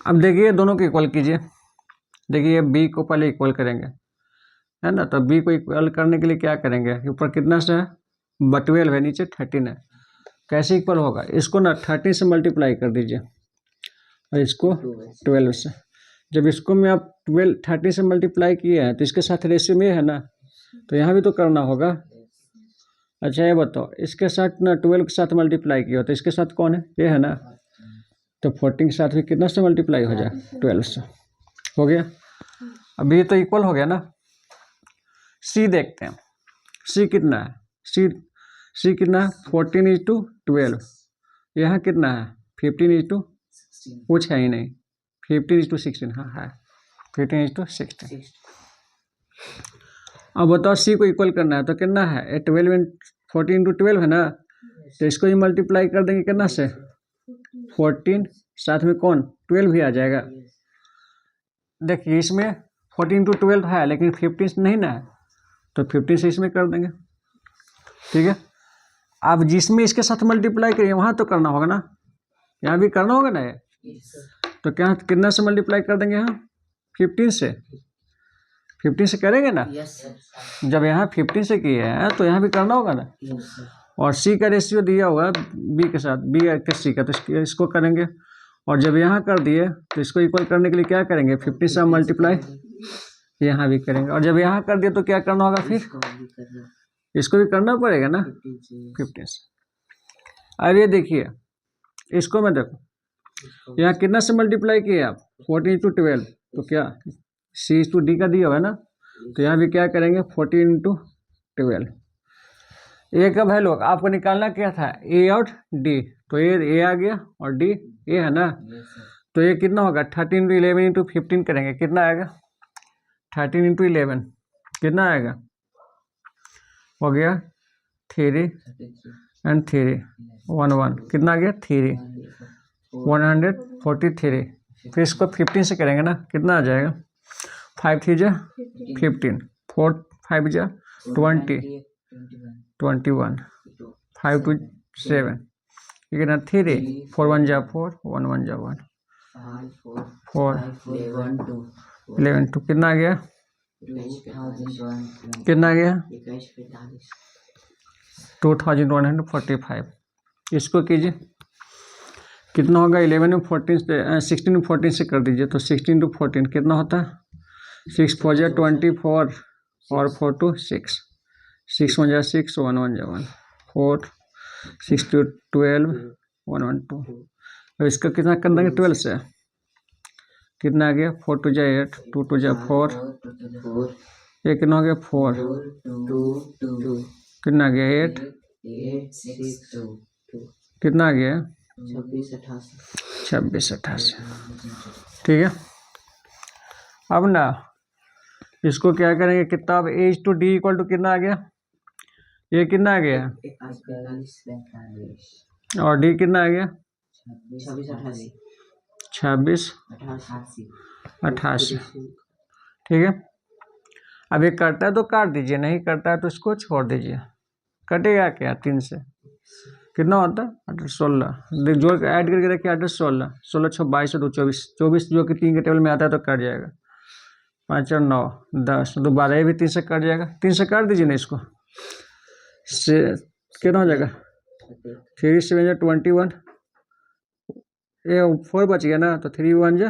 अब देखिए दोनों को इक्वल कीजिए, देखिए b को पहले इक्वल करेंगे है ना, तो b को इक्वल करने के लिए क्या करेंगे ऊपर कितना से है 12 है नीचे 13 है, कैसे इक्वल होगा इसको ना 13 से मल्टीप्लाई कर दीजिए और इसको 12 से। जब इसको में आप 13 से मल्टीप्लाई किए हैं तो इसके साथ रेशियो में है ना, तो यहाँ भी तो करना होगा। अच्छा ये बताओ इसके साथ ना 12 के साथ मल्टीप्लाई किया तो इसके साथ कौन है ये है ना, तो 14 के साथ भी कितना से मल्टीप्लाई हो जाए 12 से, हो गया। अभी तो इक्वल हो गया ना। सी देखते हैं सी कितना है, सी कितना है 14 is to 12, यहाँ कितना है 15 is to कुछ है ही नहीं 15 is to 16, हाँ है 15 is to 16। अब बताओ सी को इक्वल करना है तो कितना है 12 14 इंटू 12 है ना, तो इसको ही मल्टीप्लाई कर देंगे कितना से 14 साथ में कौन 12 भी आ जाएगा। देखिए इसमें 14 इंटू 12 है लेकिन 15 नहीं ना है, तो 15 से इसमें कर देंगे, ठीक है। अब जिसमें इसके साथ मल्टीप्लाई करिए वहाँ तो करना होगा ना, यहाँ भी करना होगा ना ये, तो क्या कितना से मल्टीप्लाई कर देंगे यहाँ 15 से, 15 से करेंगे ना। जब यहाँ 15 से किए हैं तो यहाँ भी करना होगा ना। और सी का रेशियो दिया हुआ है बी के साथ, बी के सी का, तो इसको करेंगे और जब यहाँ कर दिए तो इसको इक्वल करने के लिए क्या करेंगे, 50 से मल्टीप्लाई यहाँ भी करेंगे, और जब यहाँ कर दिए तो क्या करना होगा, फिर इसको भी करना पड़ेगा ना 15 से। अब ये देखिए इसको मैं देखो यहाँ कितना से मल्टीप्लाई किए आप, 14 इंटू 12, तो क्या सी टू डी का दिया हुआ है ना, तो यहाँ भी क्या करेंगे 14 इंटू 12। ए का वैल्यू आपको निकालना क्या था, ए और डी, तो ए आ गया और डी ए है ना, तो ये कितना होगा 13 इंटू 11 इंटू 15 करेंगे, कितना आएगा 13 इंटू 11 कितना आएगा, हो गया 3 एंड 3 1 1 कितना आ गया 3 143। फिर इसको 15 से करेंगे ना, कितना आ जाएगा 5 3 जा 15, 4 5 जा 20 21, 5 2 7 कितना 3 4 1 जा 4 1 1 जा 1 4 11 2 कितना आ गया, कितना आ गया 2145। इसको कीजिए कितना होगा, 11 में 14 से 16 में 14 से कर दीजिए, तो 16 टू 14 कितना होता है 6 4 जा 24 और 4 2 6 6 1 जा 6 1 1 जा 1 4 6 2 12 1 1 2। तो इसका कितना कर देंगे 12 से, कितना आ गया 4 2 जा 8 2 2 जा 4 ये कितना हो गया 4 कितना आ गया 8 कितना आ गया 26 88। ठीक है, अब ना इसको क्या करेंगे, कितना अब H to D equal to कितना आ गया, ये कितना आ गया और डी कितना आ गया 26 88। ठीक है, अब ये करता है तो काट दीजिए, नहीं करता है तो इसको छोड़ दीजिए, कटेगा क्या 3 से कितना होता है 8 16, जोड़ ऐड करके देखिए 8 16 16 6 22 2 24 24 जो कि 3 के टेबल में आता है तो कट जाएगा, 5 और 9 10 तो 12 भी 3 से कट जाएगा, 3 से काट दीजिए ना इसको, से कितना हो जाएगा 3 7 जा 21 ये 4 बच गया ना, तो 3 1 जा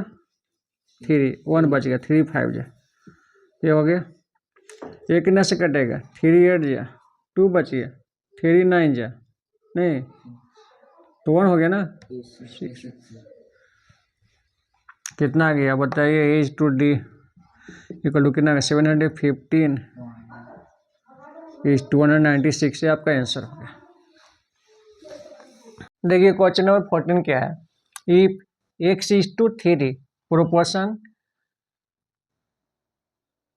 3 1 बच गया 3 5 जा, ये हो गया, ये कितना से कटेगा 3 8 जा 2 बच गया 3 9 जा नहीं तो 1 हो गया ना 6 कितना आ गया बताइए, H to D equal to कितना 715 इज 296 से आपका आंसर हो गया। देखिए क्वेश्चन नंबर 14 क्या है, if x is to 3 proportion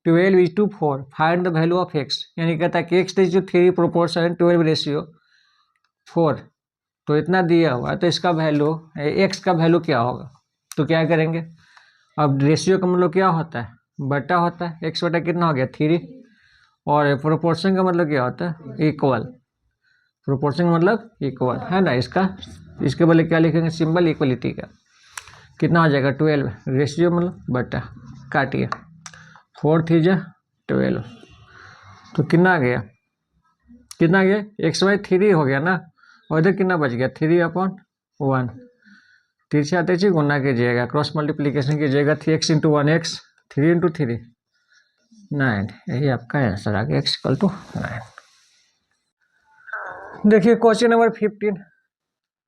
12 is to 4 find the value of x, यानी कहता है कि x is to 3 proportion 12 ratio 4, तो इतना दिया हुआ है तो इसका वैल्यू x का वैल्यू क्या होगा, तो क्या करेंगे, अब रेशियो का मतलब क्या होता है बटा होता है, x बटा कितना हो गया 3, और प्रोपोर्शन का मतलब क्या होता है इक्वल, प्रोपोर्शन का मतलब इक्वल है ना, इसके बदले क्या लिखेंगे सिंबल इक्वलिटी का, कितना हो जाएगा 12 रेशियो मतलब बटा, काटिए 4 3 जा 12 तो कितना आ गया, कितना आ गया x/3 हो गया ना, और इधर कितना बच गया 3/1, 3 से आते ही गुना कीजिएगा, क्रॉस मल्टीप्लीकेशन कीजिएगा, 3x इंटू 1x 3 इंटू 3 9, यही आपका आंसर आ गया x इक्वल टू 9। देखिए क्वेश्चन नंबर 15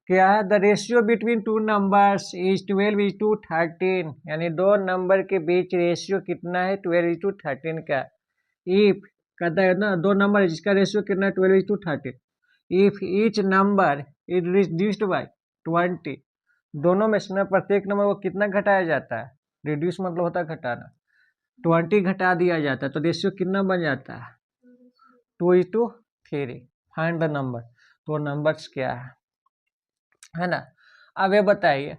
क्या है, the ratio between two numbers is 12 is to 13, यानी दो नंबर के बीच रेशियो कितना है 12 इज टू 13 का, इफ कहता है ना दो नंबर है जिसका रेशियो कितना है 12 is to 13, if each number is reduced by 20, दोनों में से प्रत्येक नंबर को कितना घटाया जाता है, रिड्यूस मतलब होता है घटाना, 20 घटा दिया जाता है तो रेशियो कितना बन जाता है 2:3। फाइंड द नंबर, तो नंबर्स क्या है ना। अब ये बताइए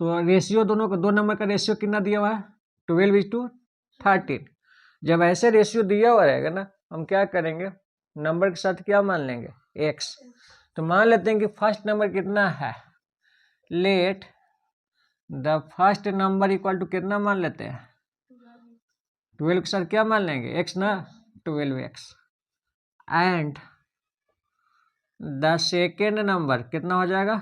तो रेशियो दोनों का, दो नंबर का रेशियो कितना दिया हुआ है 12:13, जब ऐसे रेशियो दिया हुआ रहेगा ना हम क्या करेंगे नंबर के साथ क्या मान लेंगे x, तो मान लेते हैं कि फर्स्ट नंबर कितना है, let the first number equal to कितना मान लेते हैं 12 के साथ क्या मान लेंगे x ना 12x, and the second number कितना हो जाएगा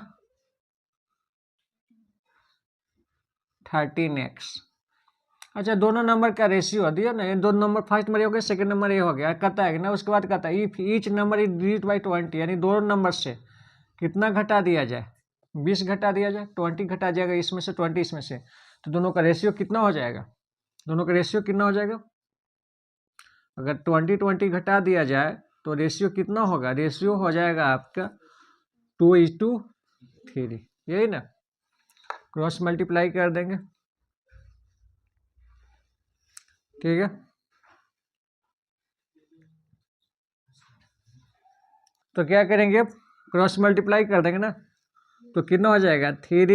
13x। अच्छा, दोनों नंबर का रेशियो दिया ना, ये दोनों नंबर फर्स्ट नंबर ये हो गया, सेकंड नंबर ये हो गया, कहता है कि ना उसके बाद कहता है if each number is digit by 20, यानी दोनों नंबर से कितना घटा दिया जाए, 20 घटा दिया जाए, 20 घटा जाएगा इसमें से, 20 इसमें से, तो दोनों का रेशियो कितना हो जाएगा, दोनों का रेशियो कितना हो जाएगा, अगर 20 घटा दिया जाए तो रेशियो कितना होगा, रेशियो हो जाएगा आपका 2:3, यही ना, क्रॉस मल्टीप्लाई कर देंगे, ठीक है। तो क्या करेंगे, अब क्रॉस मल्टीप्लाई कर देंगे ना, तो कितना हो जाएगा 3 ×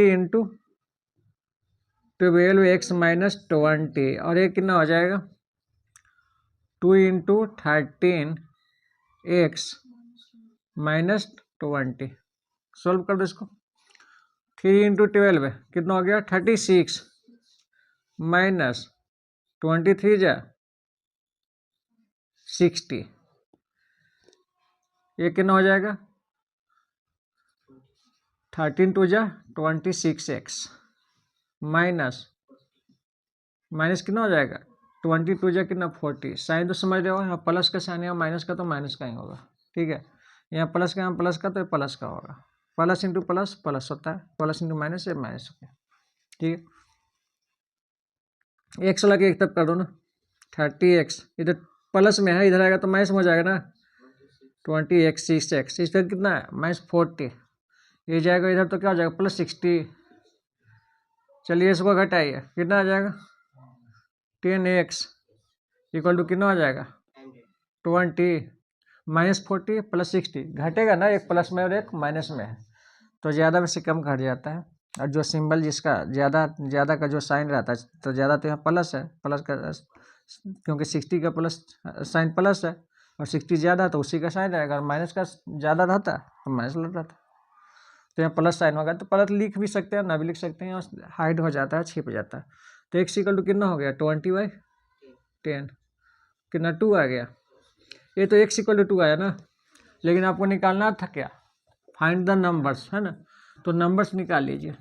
12x - 20, और ये कितना हो जाएगा 2 × 13x - 20। सोल्व कर दो इसको, 3 × 12 कितना हो गया 36 माइनस 23 जा 60, ये कितना हो जाएगा 13 2 जा 26x माइनस कितना हो जाएगा 22 जा कितना 40, साइन तो समझ रहे हो, यहाँ प्लस का साइन है, माइनस का तो माइनस का ही होगा, ठीक है। यहाँ प्लस का, यहाँ प्लस का तो प्लस का होगा, प्लस इंटू प्लस प्लस होता है, प्लस इंटू माइनस ये माइनस होता है, ठीक है। एक्स लगा के एक तरफ कर दो ना, 30x इधर प्लस में है, इधर आएगा तो माइनस में हो जाएगा ना, 20x 6x, इस पर कितना है -40, ये जाएगा इधर तो क्या हो जाएगा +60, चलिए इसको घटाइए, कितना आ जाएगा 10x इक्वल टू कितना हो जाएगा 20 -40 + 60, घटेगा ना, एक प्लस में और एक माइनस में है, तो ज़्यादा में से कम घट जाता है, और जो सिंबल जिसका ज़्यादा का जो साइन रहता है, तो ज़्यादा तो यहाँ प्लस है, प्लस का, क्योंकि 60 का प्लस साइन प्लस है, और 60 ज़्यादा तो उसी का साइन रहेगा, और माइनस का ज़्यादा रहता तो माइनस लग रहता, तो यहाँ प्लस साइन होगा, तो प्लस लिख भी सकते हैं, ना भी लिख सकते हैं, हाइड हो जाता है, छिप जाता है। तो x = कितना हो गया 20/10, कितना 2 आ गया, ये तो x = 2 आया ना, लेकिन आपको निकालना था क्या, फाइंड द नंबर्स, है ना, तो नंबर्स निकाल लीजिए।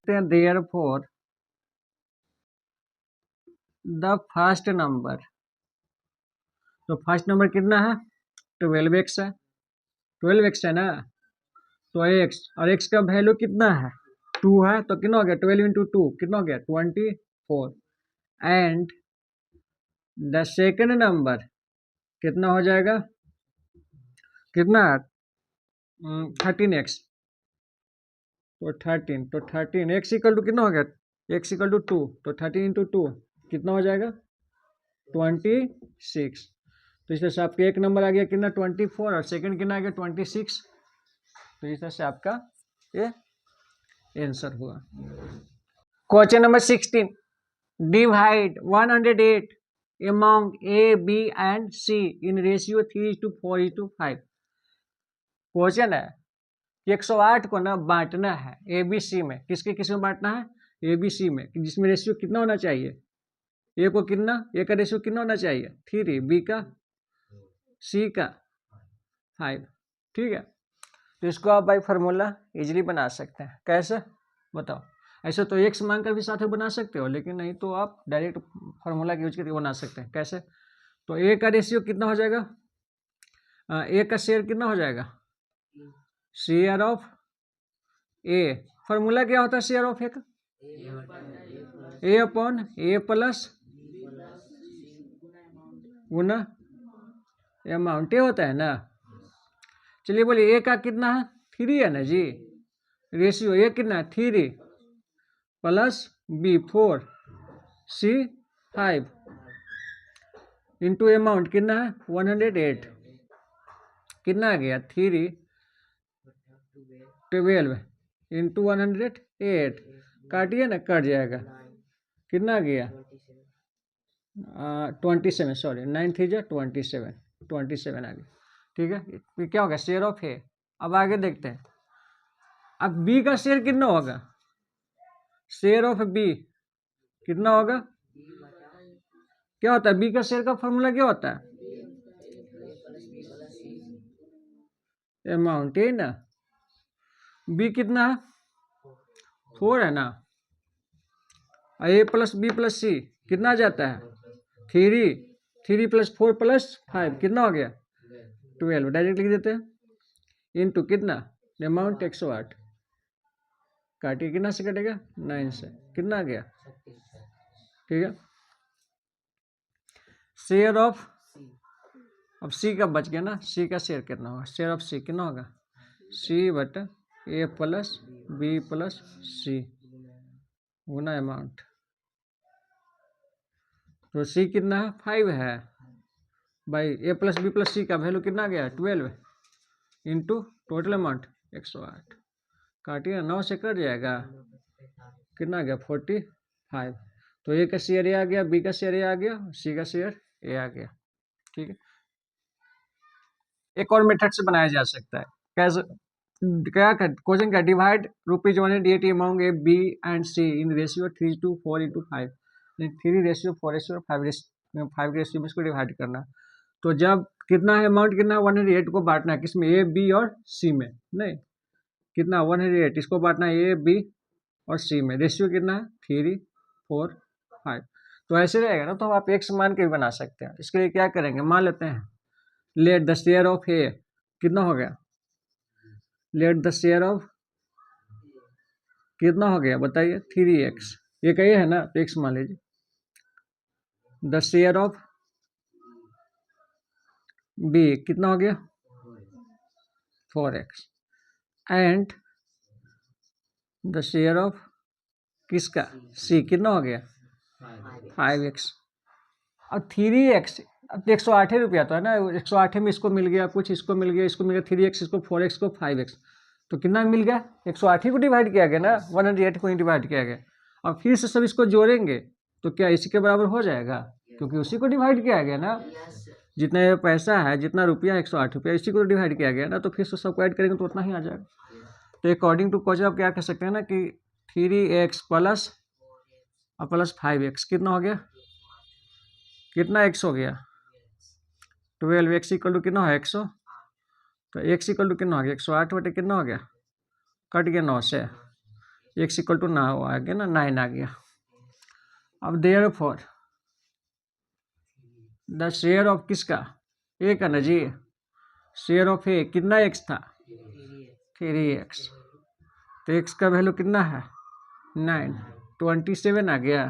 देयरफॉर द फर्स्ट नंबर, तो फर्स्ट नंबर कितना है 12x है, 12x है ना, तो x, और x का वैल्यू कितना है 2 है, तो कितना हो गया 12 × 2 कितना हो गया 24, एंड द सेकंड नंबर कितना हो जाएगा, कितना 13x, तो 13 x = कितना हो गया, x = 2, तो 13 × 2 कितना हो जाएगा 26, तो इस तरह से आपका एक नंबर आ गया कितना 24, और सेकंड कितना आ गया 26, तो इस तरह से आपका ये आंसर हुआ। Question number 16, divide 108 among A, B and C in ratio 3:4:5। Question है कि 108 को ना बांटना है ABC में, किस में बांटना है ABC में, जिसमें रेशियो कितना होना चाहिए, A को कितना, A का रेशियो कितना होना चाहिए 3, B का, C का 5, ठीक है। तो इसको आप बाई फार्मूला इजीली बना सकते हैं, कैसे बताओ, ऐसे तो x मांग कर भी साथ में बना सकते हो, लेकिन नहीं तो आप डायरेक्ट फार्मूला यूज करके बना सकते हैं, कैसे, तो A का रेशियो कितना हो जाएगा, A का शेयर कितना हो जाएगा, शेयर ऑफ A, फार्मूला क्या होता है शेयर ऑफ A का, A/A प्लस गुना अमाउंट, ये होता है ना। चलिए बोलिए A का कितना है 3 है ना जी, रेशियो A कितना है 3 plus B 4 C 5 into amount कितना है 108, कितना आ गया 3 12 इंटू 108, काटिए ना, कट जाएगा, कितना आ गया 27, सॉरी 9 3 जा 27 आ गया, ठीक है। ये क्या होगा शेयर ऑफ A। अब आगे देखते हैं, अब B का शेयर कितना होगा, शेयर ऑफ B कितना होगा, क्या होता है B का शेयर का फॉर्मूला क्या होता है अमाउंट, है ना, B कितना है 4 है ना, ए प्लस बी प्लस सी कितना आ जाता है 3, 3 + 4 + 5 कितना हो गया 12, डायरेक्ट लिख देते हैं इनटू कितना अमाउंट 108, काटिए कितना से कटेगा 9 से, कितना आ गया, ठीक है। शेयर ऑफ, अब सी का बच गया ना, सी का शेयर कितना होगा, शेयर ऑफ सी कितना होगा सी बटा ए प्लस बी प्लस सी गुना अमाउंट, तो सी कितना है 5 है भाई, ए प्लस बी प्लस सी का वैल्यू कितना आ गया 12 इंटू टोटल अमाउंट 108, काटिए 9 से कट जाएगा, कितना आ गया 45, तो ए का शेयर ए आ गया, बी का शेयर ए आ गया, सी का शेयर ए आ गया, ठीक है। एक और मेथड से बनाया जा सकता है, कैसे, क्या क्वेश्चन का divide ₹180 amount A B and C in ratio 3:4:5, 3:4:5, 5 के रेशियो में इसको डिवाइड करना, तो जब कितना है अमाउंट कितना 108 को बांटना है किसमें ए बी और सी में, नहीं कितना 108 इसको बांटना है ए बी और सी में, रेशियो कितना है 3:4:5, तो ऐसे रहेगा ना, तो आप एक समान के भी बना सकते हैं। इसके लिए क्या करेंगे, मान लेते हैं लेट द शेयर ऑफ ए कितना हो गया, लेट द शेयर ऑफ कितना हो गया बताइए 3x, ये कहिए है ना, तो x मान लीजिए, द शेयर ऑफ बी कितना हो गया 4x and the share of किसका सी कितना हो गया 5x, अब 3x, अब तो 108 रुपया तो है ना, 108 में इसको मिल गया कुछ, इसको मिल गया, इसको मिल गया 3x, इसको 4x को 5x, तो कितना मिल गया 108 को डिवाइड किया गया ना, 108 को ही डिवाइड किया गया, और फिर से सब इसको जोड़ेंगे तो क्या इसी के बराबर हो जाएगा, क्योंकि उसी को डिवाइड किया गया ना, जितना ये पैसा है जितना रुपया 108 रुपया इसी को डिवाइड किया गया ना, तो फिर से सबको ऐड करेंगे तो उतना ही आ जाएगा। तो अकॉर्डिंग टू क्वेश्चन आप क्या कह सकते हैं ना कि 3x प्लस 5x कितना हो गया, कितना x हो गया 12, x इक्वल टू कितना है 100, तो x इक्वल टू कितना हो गया 108 बटे कितना हो गया, कट गया 9 से, x इक्वल टू 9 आ गया ना, 9 आ गया। अब देयरफॉर द शेयर ऑफ किसका ए का ना जी, शेयर ऑफ ए कितना x था 3x, तो x का वैल्यू कितना है 9, 27 आ गया,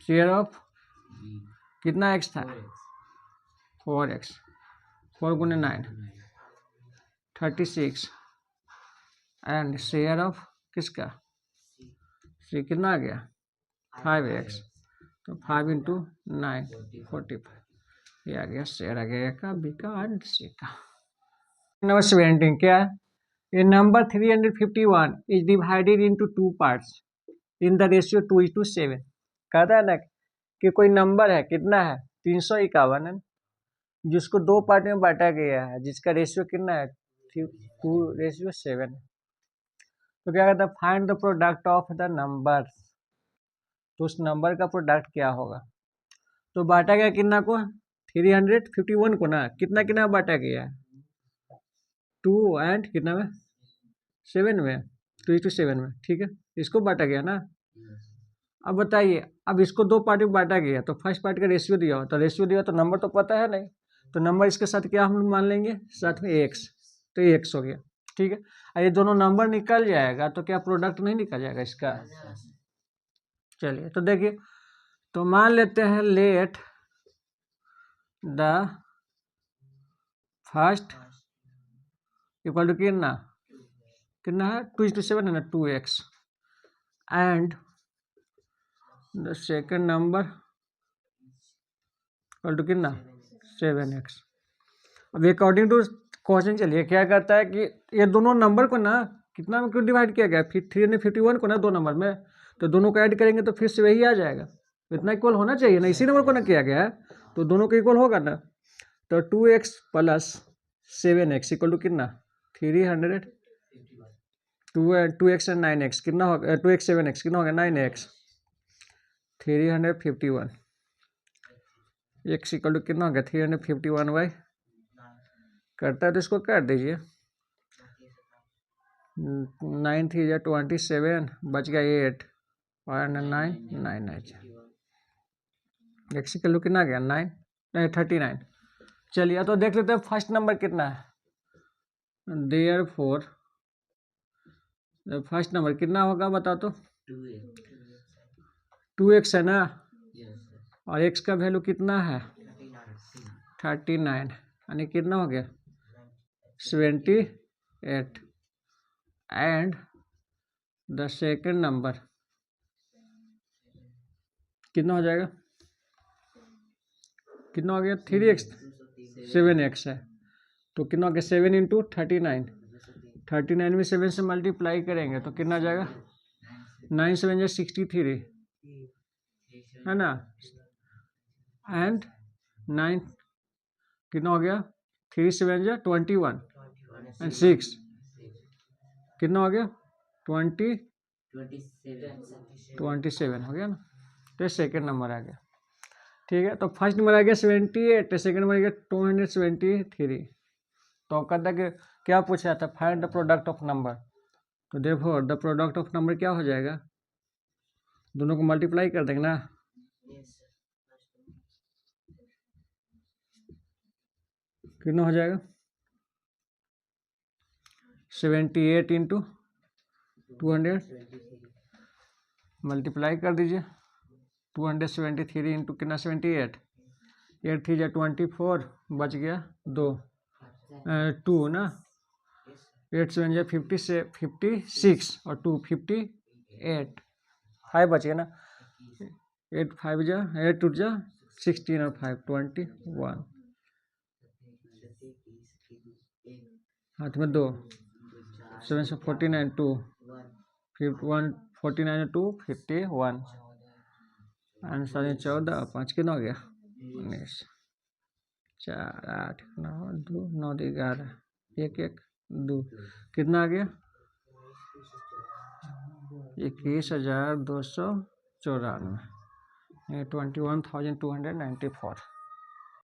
शेयर ऑफ कितना x था 4x, 4 गुने 9 36 एंड शेयर ऑफ किसका सी कितना आ गया 5x, तो 5 इंटू 9 45, ये आ गया शेयर आ गया का बी का एंड सी का। नंबर 17 क्या है, A number 351 is divided into 2 parts in the ratio 2:7, कहता है ना कि कोई नंबर है कितना है 351 है, जिसको 2 पार्ट में बांटा गया है, जिसका रेशियो कितना है 2:7 है, तो क्या कहता है find the product of the number, तो उस नंबर का प्रोडक्ट क्या होगा, तो बांटा गया कितना को 351 को ना, कितना कितना बांटा गया है 2 एंड कितना में 7 में 2:7 में, ठीक है, इसको बांटा गया ना। अब बताइए, अब इसको 2 पार्ट में बांटा गया, तो फर्स्ट पार्ट का रेशियो दिया हो, तो रेशियो दिया तो नंबर तो पता है नहीं, तो नंबर इसके साथ क्या हम मान लेंगे साथ में x, तो ये x हो गया, ठीक है। और ये दोनों नंबर निकल जाएगा तो क्या प्रोडक्ट नहीं निकल जाएगा इसका, चलिए तो देखिए, तो मान लेते हैं let the first equal to कितना कितना है 2:7 है ना 2x and the second number equal to कितना 7x। अब अकॉर्डिंग टू क्वेश्चन चलिए क्या कहता है कि ये दोनों नंबर को ना कितना में क्यों डिवाइड किया गया, फिर 351 को ना 2 नंबर में, तो दोनों को ऐड करेंगे तो फिर से वही आ जाएगा, तो इतना इक्वल होना चाहिए ना, इसी नंबर को ना किया गया है तो दोनों को इक्वल होगा ना, तो 2x plus 7x equal to कितना 300, 2x एंड 9x कितना होगा 2x 7x कितना होगा 9x, 351 x इक्वल टू कितना होगा 351 करता है तो इसको काट दीजिए, 9 3 या 27, बच गया 8 और 9 एक्स की वैल्यू कितना आ गया 9 नहीं 39। चलिए तो देख लेते हैं फर्स्ट नंबर कितना है। देयर फोर फर्स्ट नंबर कितना होगा बता तो। 2x है ना, और x का वैल्यू कितना है 39, यानी कितना हो गया 78। एंड द सेकेंड नंबर कितना हो जाएगा, कितना हो गया 3x 7x है, तो कितना हो गया 7 इंटू 39 में 7 से मल्टीप्लाई करेंगे तो कितना आ जाएगा 9 7 या 63 है ना, एंड 9 कितना हो गया 3 7 या 21 एंड 6 कितना हो गया 27 हो गया ना, तो सेकेंड नंबर आ गया। ठीक है, तो फर्स्ट नंबर आ गया 78, सेकेंड नंबर आ गया 273। तो कहता कि क्या पूछा था find the product of number, तो देखो द प्रोडक्ट ऑफ नंबर क्या हो जाएगा, दोनों को मल्टीप्लाई कर देंगे ना, कितना हो जाएगा 78 इंटू 200 मल्टीप्लाई कर दीजिए, 273 इंटू कितना 78, 8 3 या 24, बच गया 2 ना, 8 7 या 50 से 56 और 2 58, 5 बच गया ना, 8 5 जा 8 टू जा 16 और 5 21, हाथ में 2 7 से 49 2 51 49 2 51, आंसर 14 5 कितना हो गया 19, 4 8 9 2 9 11 1 1 2 कितना आ गया 21,294, 21,294।